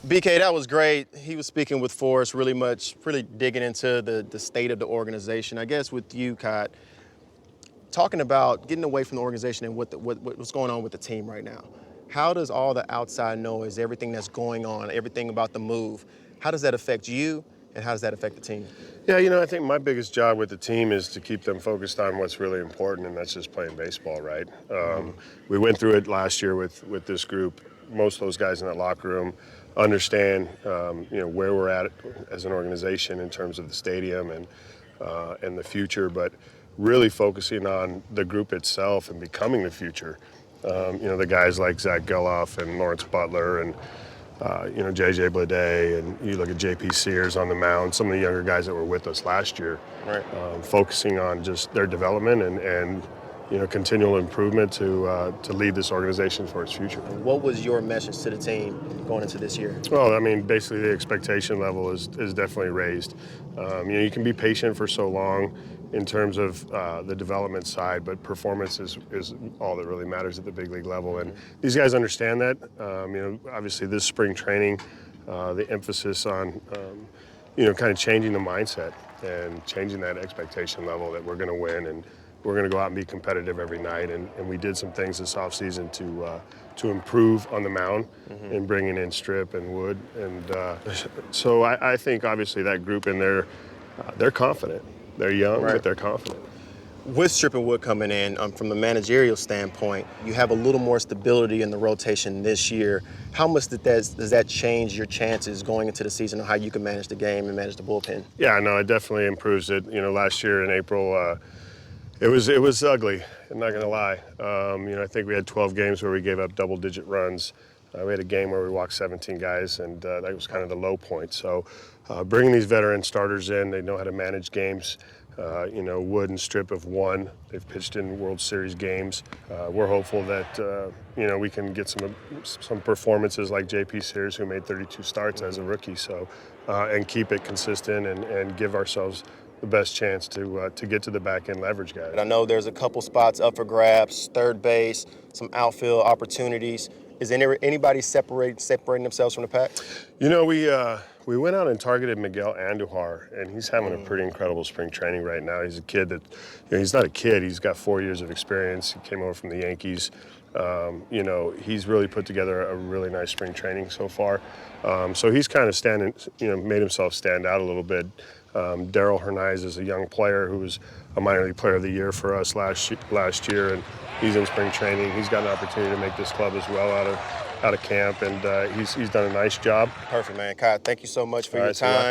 BK, that was great. He was speaking with Forrest, really digging into the state of the organization. I guess with you, Kot, talking about getting away from the organization and what's going on with the team right now. How does all the outside noise, everything that's going on, everything about the move, how does that affect you and how does that affect the team? Yeah, I think my biggest job with the team is to keep them focused on what's really important, and that's just playing baseball, right? We went through it last year with this group. Most of those guys in that locker room understand, where we're at as an organization in terms of the stadium and the future, but really focusing on the group itself and becoming the future. The guys like Zach Geloff and Lawrence Butler and JJ Bleday, and you look at JP Sears on the mound, some of the younger guys that were with us last year, Right. Focusing on just their development and continual improvement to lead this organization for its future. What was your message to the team going into this year? Well, basically the expectation level is definitely raised. You can be patient for so long in terms of the development side, but performance is all that really matters at the big league level. And these guys understand that. Obviously this spring training, the emphasis on, kind of changing the mindset and changing that expectation level that we're going to win and we're going to go out and be competitive every night. And we did some things this offseason to improve on the mound and bringing in Strip and Wood. And so I think obviously that group in there, they're confident. They're young, Right. but they're confident. With Strip and Wood coming in, from the managerial standpoint, you have a little more stability in the rotation this year. How much does that change your chances going into the season on how you can manage the game and manage the bullpen? Yeah, no, it definitely improves it. Last year in April, it was ugly. I'm not going to lie. I think we had 12 games where we gave up double-digit runs. We had a game where we walked 17 guys, and that was kind of the low point. So bringing these veteran starters in, they know how to manage games. Wood and Strip have won. They've pitched in World Series games. We're hopeful that, we can get some performances like JP Sears, who made 32 starts as a rookie, and keep it consistent and give ourselves the best chance to get to the back end leverage guys. I know there's a couple spots up for grabs, third base, some outfield opportunities. Is there anybody separating themselves from the pack? We went out and targeted Miguel Andujar, and he's having a pretty incredible spring training right now. He's a kid that, he's not a kid. He's got 4 years of experience. He came over from the Yankees. He's really put together a really nice spring training so far. So he's kind of made himself stand out a little bit. Daryl Hernaiz is a young player who was a minor league player of the year for us last year, and he's in spring training. He's got an opportunity to make this club as well out of camp, and he's done a nice job. Perfect, man. Kot, thank you so much for your right, so time.